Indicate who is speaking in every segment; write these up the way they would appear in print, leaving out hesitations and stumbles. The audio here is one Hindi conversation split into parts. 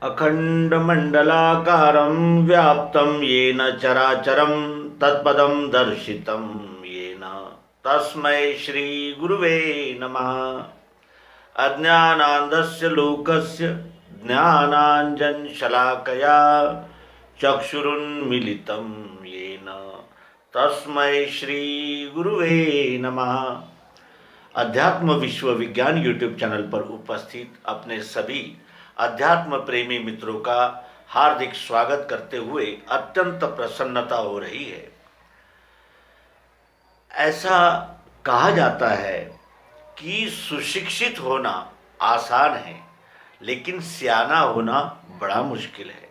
Speaker 1: अखण्डमण्डलाकारं व्याप्तं येन चराचरं तत्पदं दर्शितं येन तस्मै श्रीगुरुवे नमः। अज्ञानान्धस्य लोकस्य ज्ञानाञ्जनशलाकया चक्षुरुन्मीलितं येन तस्मै श्रीगुरुवे नमः। अध्यात्म विश्व विज्ञान यूट्यूब चैनल पर उपस्थित अपने सभी अध्यात्म प्रेमी मित्रों का हार्दिक स्वागत करते हुए अत्यंत प्रसन्नता हो रही है। ऐसा कहा जाता है कि सुशिक्षित होना आसान है, लेकिन सियाना होना बड़ा मुश्किल है।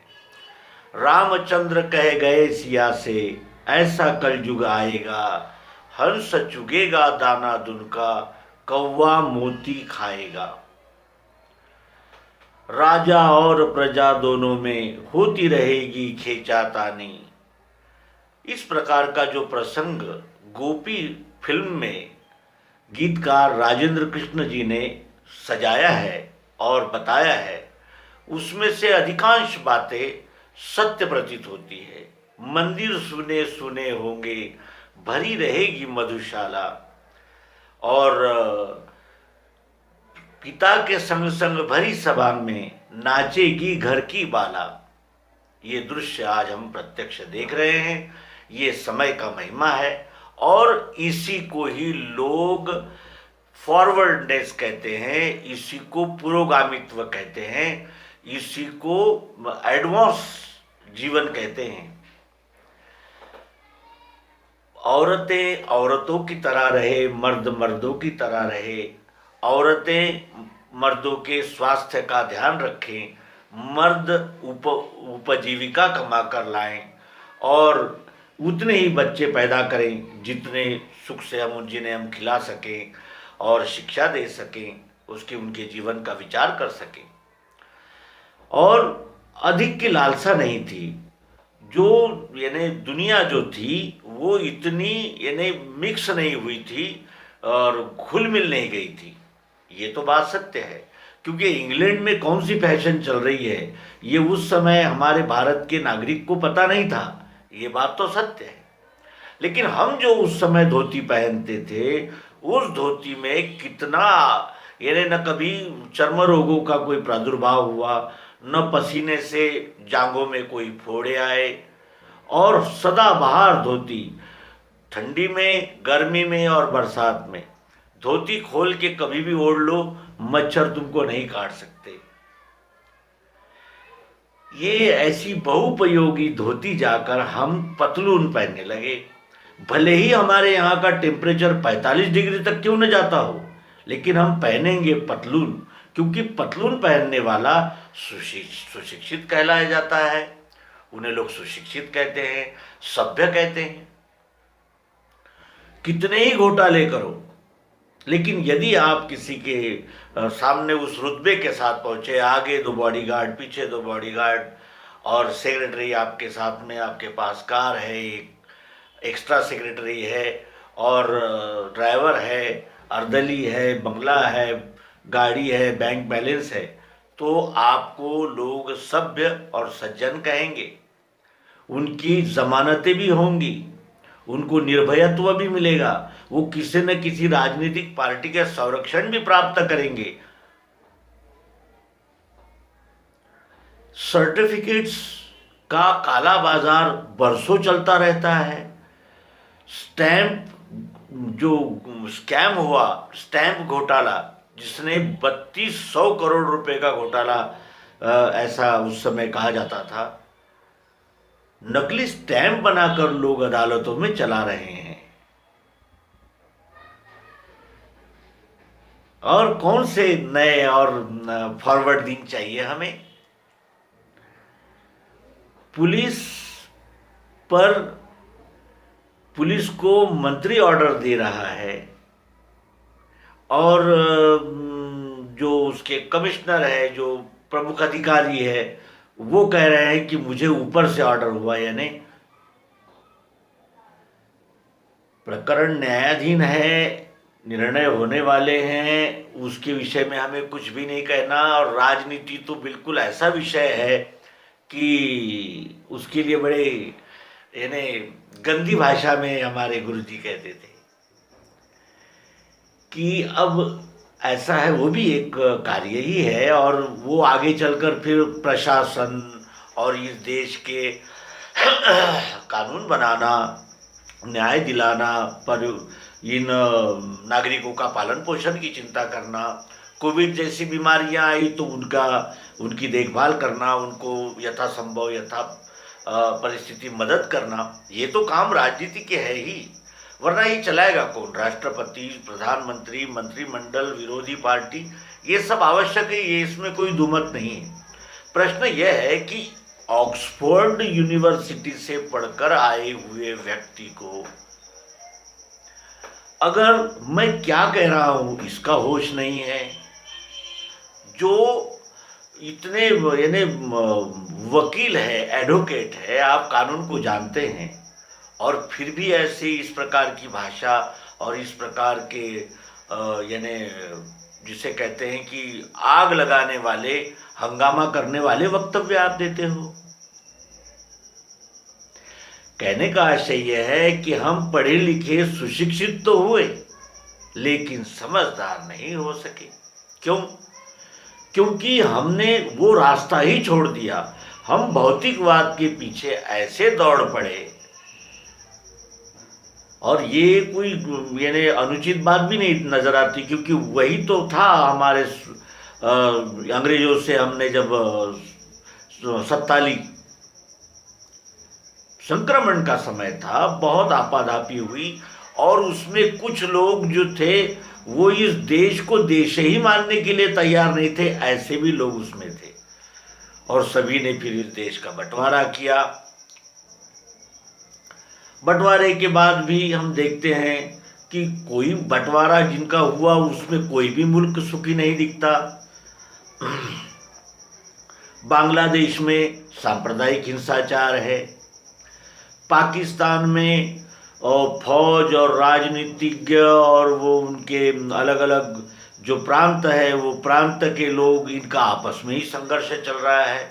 Speaker 1: रामचंद्र कह गए सिया से, ऐसा कलयुग आएगा, हंस चुगेगा दाना दुन का, कौवा मोती खाएगा। राजा और प्रजा दोनों में होती रहेगी खींचातानी। इस प्रकार का जो प्रसंग गोपी फिल्म में गीतकार राजेंद्र कृष्ण जी ने सजाया है और बताया है, उसमें से अधिकांश बातें सत्य प्रतीत होती है। मंदिर सुने सुने होंगे, भरी रहेगी मधुशाला, और पिता के संग संग भरी सभा में नाचेगी घर की बाला। ये दृश्य आज हम प्रत्यक्ष देख रहे हैं। ये समय का महिमा है और इसी को ही लोग फॉरवर्डनेस कहते हैं, इसी को पुरोगामित्व कहते हैं, इसी को एडवांस जीवन कहते हैं। औरतें औरतों की तरह रहे, मर्द मर्दों की तरह रहे, औरतें मर्दों के स्वास्थ्य का ध्यान रखें, मर्द उपजीविका कमा कर लाएं और उतने ही बच्चे पैदा करें जितने सुख से हम जिन्हें हम खिला सकें और शिक्षा दे सकें, उसके उनके जीवन का विचार कर सकें। और अधिक की लालसा नहीं थी। जो यानी दुनिया जो थी वो इतनी यानी मिक्स नहीं हुई थी और घुल मिल नहीं गई थी। ये तो बात सत्य है, क्योंकि इंग्लैंड में कौन सी फैशन चल रही है ये उस समय हमारे भारत के नागरिक को पता नहीं था। ये बात तो सत्य है। लेकिन हम जो उस समय धोती पहनते थे, उस धोती में कितना यानी न कभी चर्म रोगों का कोई प्रादुर्भाव हुआ, न पसीने से जांघों में कोई फोड़े आए, और सदाबहार धोती, ठंडी में, गर्मी में और बरसात में धोती खोल के कभी भी ओढ़ लो, मच्छर तुमको नहीं काट सकते। ये ऐसी बहुपयोगी धोती जाकर हम पतलून पहनने लगे। भले ही हमारे यहाँ का टेम्परेचर 45 डिग्री तक क्यों न जाता हो, लेकिन हम पहनेंगे पतलून, क्योंकि पतलून पहनने वाला सुशिक्षित कहलाया जाता है। उन्हें लोग सुशिक्षित कहते हैं, सभ्य कहते हैं। कितने ही घोटाले करो, लेकिन यदि आप किसी के सामने उस रुतबे के साथ पहुंचे, आगे 2 बॉडीगार्ड, पीछे 2 बॉडीगार्ड और सेक्रेटरी आपके साथ में, आपके पास कार है, एक एक्स्ट्रा सेक्रेटरी है और ड्राइवर है, अर्दली है, बंगला है, गाड़ी है, बैंक बैलेंस है, तो आपको लोग सभ्य और सज्जन कहेंगे। उनकी जमानतें भी होंगी, उनको निर्भयत्व भी मिलेगा, वो किसी न किसी राजनीतिक पार्टी का संरक्षण भी प्राप्त करेंगे। सर्टिफिकेट्स का काला बाजार बरसों चलता रहता है। स्टैंप जो स्कैम हुआ, स्टैंप घोटाला, जिसने 3200 करोड़ रुपए का घोटाला, ऐसा उस समय कहा जाता था, नकली स्टैंप बनाकर लोग अदालतों में चला रहे हैं। और कौन से नए और फॉरवर्ड दिन चाहिए हमें। पुलिस को मंत्री ऑर्डर दे रहा है और जो उसके कमिश्नर है, जो प्रमुख अधिकारी है, वो कह रहे हैं कि मुझे ऊपर से ऑर्डर हुआ। यानी प्रकरण न्यायाधीन है, निर्णय होने वाले हैं उसके विषय में हमें कुछ भी नहीं कहना, और राजनीति तो बिल्कुल ऐसा विषय है कि उसके लिए बड़े यानी गंदी भाषा में हमारे गुरुजी कहते थे कि अब ऐसा है, वो भी एक कार्य ही है, और वो आगे चलकर फिर प्रशासन और इस देश के कानून बनाना, न्याय दिलाना, पर इन नागरिकों का पालन पोषण की चिंता करना, कोविड जैसी बीमारियां आई तो उनकी देखभाल करना, उनको यथासंभव यथा परिस्थिति मदद करना, ये तो काम राजनीति के है ही, वरना ये चलाएगा कौन? राष्ट्रपति, प्रधानमंत्री, मंत्रिमंडल, विरोधी पार्टी, ये सब आवश्यक है, ये इसमें कोई दुमत नहीं है। प्रश्न यह है कि ऑक्सफोर्ड यूनिवर्सिटी से पढ़कर आए हुए व्यक्ति को अगर मैं क्या कह रहा हूं इसका होश नहीं है, जो इतने यानी वकील है, एडवोकेट है, आप कानून को जानते हैं, और फिर भी ऐसे इस प्रकार की भाषा और इस प्रकार के यानी जिसे कहते हैं कि आग लगाने वाले, हंगामा करने वाले वक्तव्य आप देते हो। कहने का आशय यह है कि हम पढ़े लिखे सुशिक्षित तो हुए लेकिन समझदार नहीं हो सके। क्यों? क्योंकि हमने वो रास्ता ही छोड़ दिया, हम भौतिकवाद के पीछे ऐसे दौड़ पड़े, और ये कोई यानी अनुचित बात भी नहीं नजर आती, क्योंकि वही तो था हमारे अंग्रेजों से हमने जब सत्ताली संक्रमण का समय था, बहुत आपाधापी हुई, और उसमें कुछ लोग जो थे वो इस देश को देश ही मानने के लिए तैयार नहीं थे, ऐसे भी लोग उसमें थे, और सभी ने फिर इस देश का बंटवारा किया। बंटवारे के बाद भी हम देखते हैं कि कोई बंटवारा जिनका हुआ उसमें कोई भी मुल्क सुखी नहीं दिखता। बांग्लादेश में सांप्रदायिक हिंसाचार है, पाकिस्तान में और फौज और राजनीतिज्ञ और वो उनके अलग अलग जो प्रांत है, वो प्रांत के लोग, इनका आपस में ही संघर्ष चल रहा है।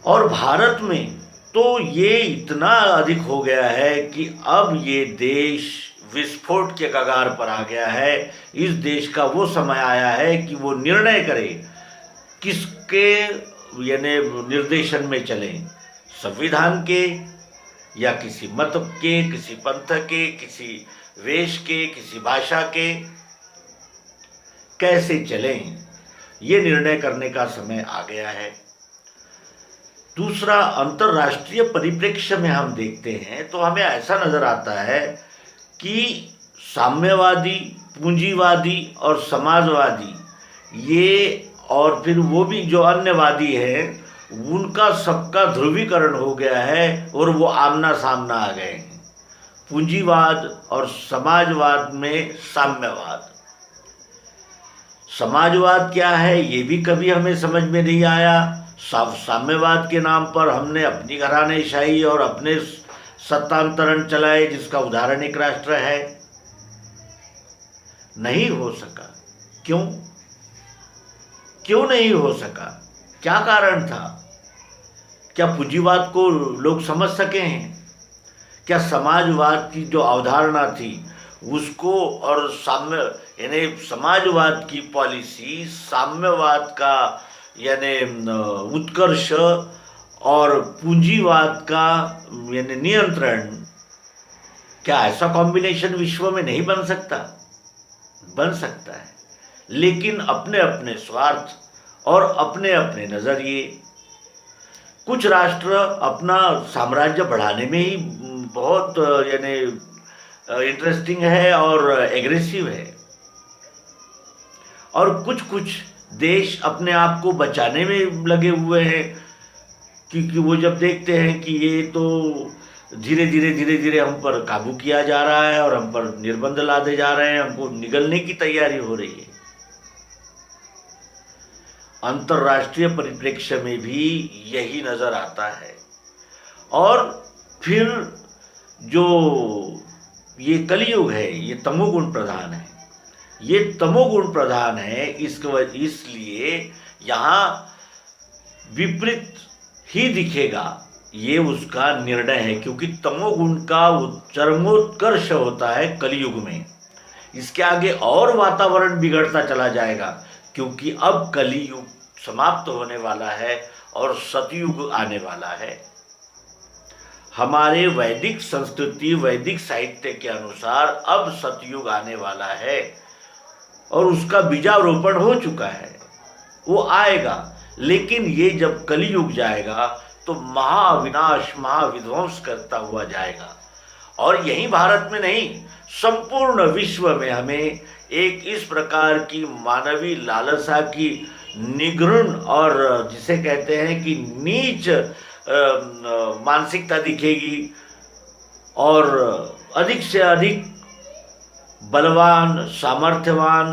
Speaker 1: और भारत में तो ये इतना अधिक हो गया है कि अब ये देश विस्फोट के कगार पर आ गया है। इस देश का वो समय आया है कि वो निर्णय करे किसके यानी निर्देशन में चलें, संविधान के या किसी मत के, किसी पंथ के, किसी वेश के, किसी भाषा के, कैसे चलें, ये निर्णय करने का समय आ गया है। दूसरा, अंतर्राष्ट्रीय परिप्रेक्ष्य में हम देखते हैं तो हमें ऐसा नजर आता है कि साम्यवादी, पूंजीवादी और समाजवादी, ये और फिर वो भी जो अन्यवादी हैं, उनका सबका ध्रुवीकरण हो गया है और वो आमना सामना आ गए हैं। पूंजीवाद और समाजवाद में साम्यवाद। समाजवाद क्या है ये भी कभी हमें समझ में नहीं आया। साम्यवाद के नाम पर हमने अपनी घरानेशाही और अपने सत्तांतरण चलाए, जिसका उदाहरण एक राष्ट्र है। नहीं हो सका। क्यों? क्यों नहीं हो सका? क्या कारण था? क्या पूंजीवाद को लोग समझ सके हैं? क्या समाजवाद की जो अवधारणा थी उसको और साम्य यानी समाजवाद की पॉलिसी साम्यवाद का यानी उत्कर्ष और पूंजीवाद का यानी नियंत्रण, क्या ऐसा कॉम्बिनेशन विश्व में नहीं बन सकता? बन सकता है, लेकिन अपने अपने स्वार्थ और अपने अपने नजरिए। कुछ राष्ट्र अपना साम्राज्य बढ़ाने में ही बहुत यानी इंटरेस्टिंग है और एग्रेसिव है, और कुछ कुछ देश अपने आप को बचाने में लगे हुए हैं, क्योंकि वो जब देखते हैं कि ये तो धीरे धीरे हम पर काबू किया जा रहा है और हम पर निर्बंध लादे जा रहे हैं, हमको निगलने की तैयारी हो रही है। अंतर्राष्ट्रीय परिप्रेक्ष्य में भी यही नजर आता है। और फिर जो ये कलयुग है, ये तमोगुण प्रधान है, ये तमोगुण प्रधान है। इसलिए यहाँ विपरीत ही दिखेगा, ये उसका निर्णय है, क्योंकि तमोगुण का चरमोत्कर्ष होता है कलयुग में। इसके आगे और वातावरण बिगड़ता चला जाएगा, क्योंकि अब कलयुग समाप्त होने वाला है और सतयुग आने वाला है। हमारे वैदिक संस्कृति, वैदिक साहित्य के अनुसार अब सतयुग आने वाला है और उसका बीजारोपण हो चुका है, वो आएगा। लेकिन ये जब कलयुग जाएगा तो महाविनाश, महाविध्वंस करता हुआ जाएगा। और यही भारत में नहीं, संपूर्ण विश्व में हमें एक इस प्रकार की मानवीय लालसा की निगृण और जिसे कहते हैं कि नीच मानसिकता दिखेगी, और अधिक से अधिक बलवान, सामर्थ्यवान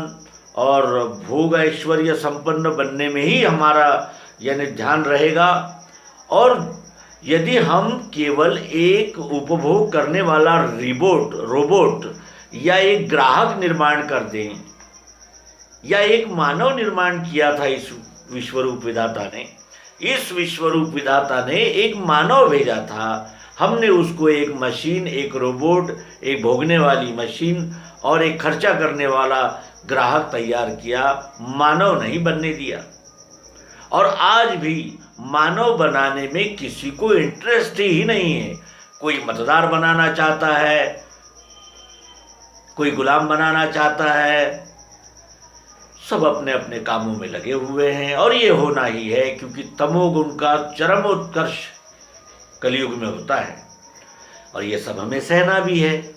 Speaker 1: और भोग ऐश्वर्य संपन्न बनने में ही हमारा यानी ध्यान रहेगा। और यदि हम केवल एक उपभोग करने वाला रोबोट या एक ग्राहक निर्माण कर दें, या एक मानव निर्माण किया था इस विश्वरूप विधाता ने, इस विश्वरूप विधाता ने एक मानव भेजा था, हमने उसको एक मशीन, एक रोबोट, एक भोगने वाली मशीन और एक खर्चा करने वाला ग्राहक तैयार किया, मानव नहीं बनने दिया। और आज भी मानव बनाने में किसी को इंटरेस्ट ही नहीं है। कोई मतदार बनाना चाहता है, कोई गुलाम बनाना चाहता है, सब अपने अपने कामों में लगे हुए हैं। और ये होना ही है, क्योंकि तमोगुण का चरमोत्कर्ष कलयुग में होता है और ये सब हमें सहना भी है।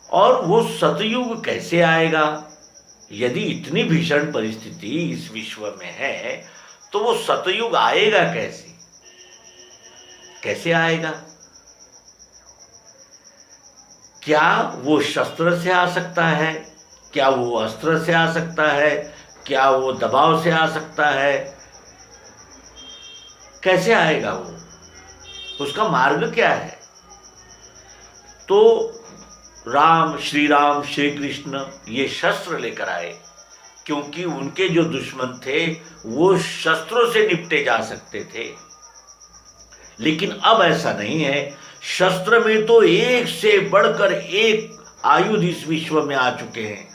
Speaker 1: और वो सतयुग कैसे आएगा? यदि इतनी भीषण परिस्थिति इस विश्व में है तो वो सतयुग आएगा कैसे? कैसे आएगा? क्या वो शस्त्र से आ सकता है? क्या वो अस्त्र से आ सकता है? क्या वो दबाव से आ सकता है? कैसे आएगा वो? उसका मार्ग क्या है? तो श्री राम, श्री कृष्ण ये शस्त्र लेकर आए, क्योंकि उनके जो दुश्मन थे वो शस्त्रों से निपटे जा सकते थे। लेकिन अब ऐसा नहीं है। शस्त्र में तो एक से बढ़कर एक आयुध इस विश्व में आ चुके हैं।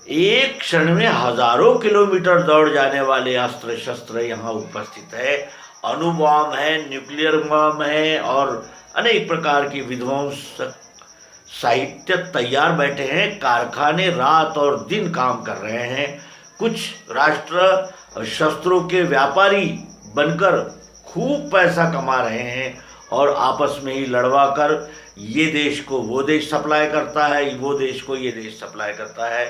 Speaker 1: एक क्षण में हजारों किलोमीटर दौड़ जाने वाले अस्त्र शस्त्र यहाँ उपस्थित है। अणु बम है, न्यूक्लियर बम है और अनेक प्रकार की विध्वंसक साहित्य तैयार बैठे हैं। कारखाने रात और दिन काम कर रहे हैं। कुछ राष्ट्र शस्त्रों के व्यापारी बनकर खूब पैसा कमा रहे हैं और आपस में ही लड़वा कर ये देश को वो देश सप्लाई करता है, वो देश को ये देश सप्लाई करता है।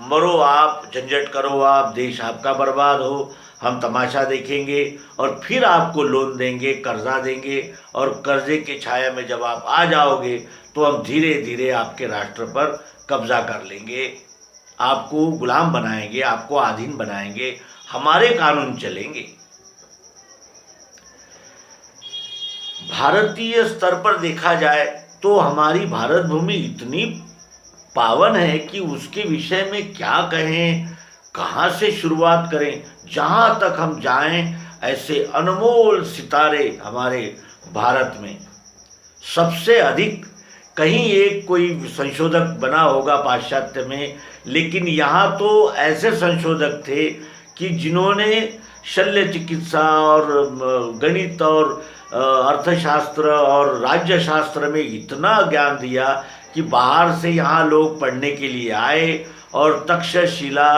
Speaker 1: मरो आप, झंझट करो आप, देश आपका बर्बाद हो, हम तमाशा देखेंगे और फिर आपको लोन देंगे, कर्जा देंगे, और कर्जे की छाया में जब आप आ जाओगे तो हम धीरे धीरे आपके राष्ट्र पर कब्जा कर लेंगे, आपको गुलाम बनाएंगे, आपको अधीन बनाएंगे, हमारे कानून चलेंगे। भारतीय स्तर पर देखा जाए तो हमारी भारत भूमि इतनी पावन है कि उसके विषय में क्या कहें, कहाँ से शुरुआत करें। जहाँ तक हम जाएं ऐसे अनमोल सितारे हमारे भारत में। सबसे अधिक कहीं एक कोई संशोधक बना होगा पाश्चात्य में, लेकिन यहाँ तो ऐसे संशोधक थे कि जिन्होंने शल्य चिकित्सा और गणित और अर्थशास्त्र और राज्यशास्त्र में इतना ज्ञान दिया कि बाहर से यहाँ लोग पढ़ने के लिए आए और तक्षशिला,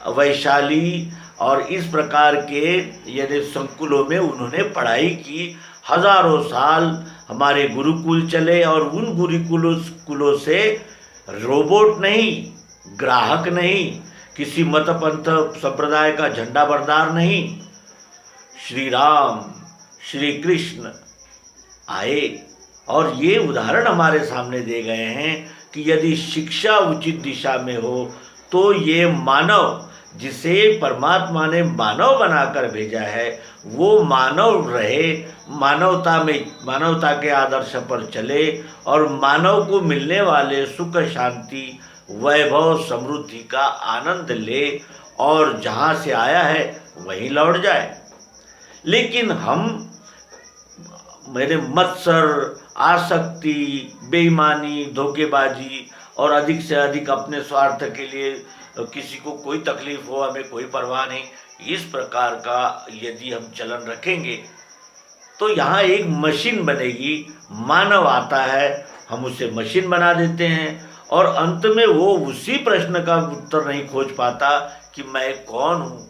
Speaker 1: वैशाली और इस प्रकार के यदि संकुलों में उन्होंने पढ़ाई की। हजारों साल हमारे गुरुकुल चले और उन गुरुकुलों से रोबोट नहीं, ग्राहक नहीं, किसी मत पंथ संप्रदाय का झंडा बरदार नहीं, श्री राम, श्री कृष्ण आए। और ये उदाहरण हमारे सामने दे गए हैं कि यदि शिक्षा उचित दिशा में हो तो ये मानव जिसे परमात्मा ने मानव बनाकर भेजा है वो मानव रहे, मानवता के आदर्श पर चले और मानव को मिलने वाले सुख, शांति, वैभव, समृद्धि का आनंद ले और जहाँ से आया है वहीं लौट जाए। लेकिन हम मेरे मत्सर, आसक्ति, बेईमानी, धोखेबाजी और अधिक से अधिक अपने स्वार्थ के लिए किसी को कोई तकलीफ हो हमें कोई परवाह नहीं, इस प्रकार का यदि हम चलन रखेंगे तो यहाँ एक मशीन बनेगी। मानव आता है, हम उसे मशीन बना देते हैं और अंत में वो उसी प्रश्न का उत्तर नहीं खोज पाता कि मैं कौन हूँ।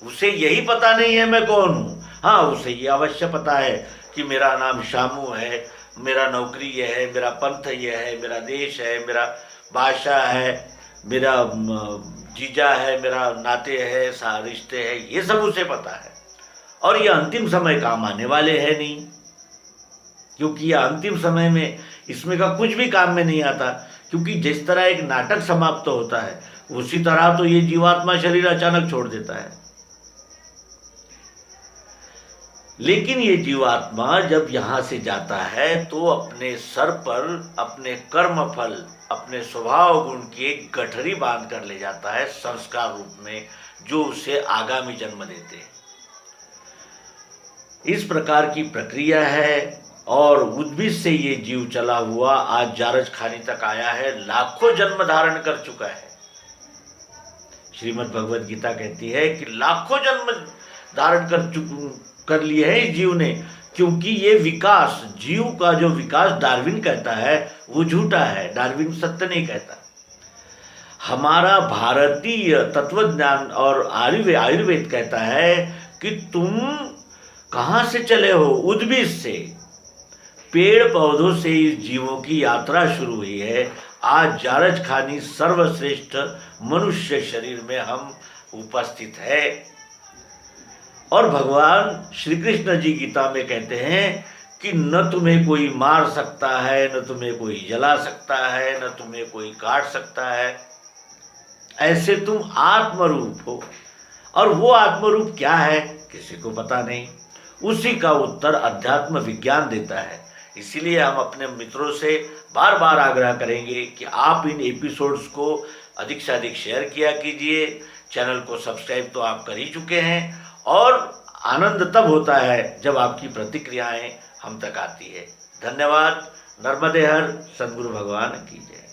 Speaker 1: उसे यही पता नहीं है मैं कौन हूँ। हाँ, उसे ये अवश्य पता है कि मेरा नाम शामू है, मेरा नौकरी ये है, मेरा पंथ ये है, मेरा देश है, मेरा भाषा है, मेरा जीजा है, मेरा नाते है, रिश्ते है, ये सब उसे पता है। और ये अंतिम समय काम आने वाले है नहीं, क्योंकि ये अंतिम समय में इसमें का कुछ भी काम में नहीं आता। क्योंकि जिस तरह एक नाटक समाप्त होता है उसी तरह तो ये जीवात्मा शरीर अचानक छोड़ देता है। लेकिन ये जीवात्मा जब यहाँ से जाता है तो अपने सर पर अपने कर्म फल, अपने स्वभाव गुण की एक गठरी बांध कर ले जाता है संस्कार रूप में, जो उसे आगामी जन्म देते हैं। इस प्रकार की प्रक्रिया है और उद्भिद से ये जीव चला हुआ आज जारज खानी तक आया है, लाखों जन्म धारण कर चुका है। श्रीमद् भगवद गीता कहती है कि लाखों जन्म धारण कर लिए हैं इस जीव ने, क्योंकि ये विकास, जीव का जो विकास डार्विन कहता है वो झूठा है, डार्विन सत्य नहीं कहता। हमारा भारतीय तत्वज्ञान और आयुर्वेद कहता है कि तुम कहाँ से चले हो, उद्भिद से, पेड़ पौधों से इस जीवों की यात्रा शुरू हुई है। आज जारज खानी सर्वश्रेष्ठ मनुष्य शरीर में हम उपस्थित है। और भगवान श्री कृष्ण जी गीता में कहते हैं कि न तुम्हें कोई मार सकता है, न तुम्हें कोई जला सकता है, न तुम्हें कोई काट सकता है, ऐसे तुम आत्मरूप हो। और वो आत्मरूप क्या है किसी को पता नहीं, उसी का उत्तर अध्यात्म विज्ञान देता है। इसीलिए हम अपने मित्रों से बार बार आग्रह करेंगे कि आप इन एपिसोड्स को अधिक से अधिक शेयर किया कीजिए। चैनल को सब्सक्राइब तो आप कर ही चुके हैं, और आनंद तब होता है जब आपकी प्रतिक्रियाएं हम तक आती है। धन्यवाद। नर्मदे हर सद्गुरु भगवान की जय।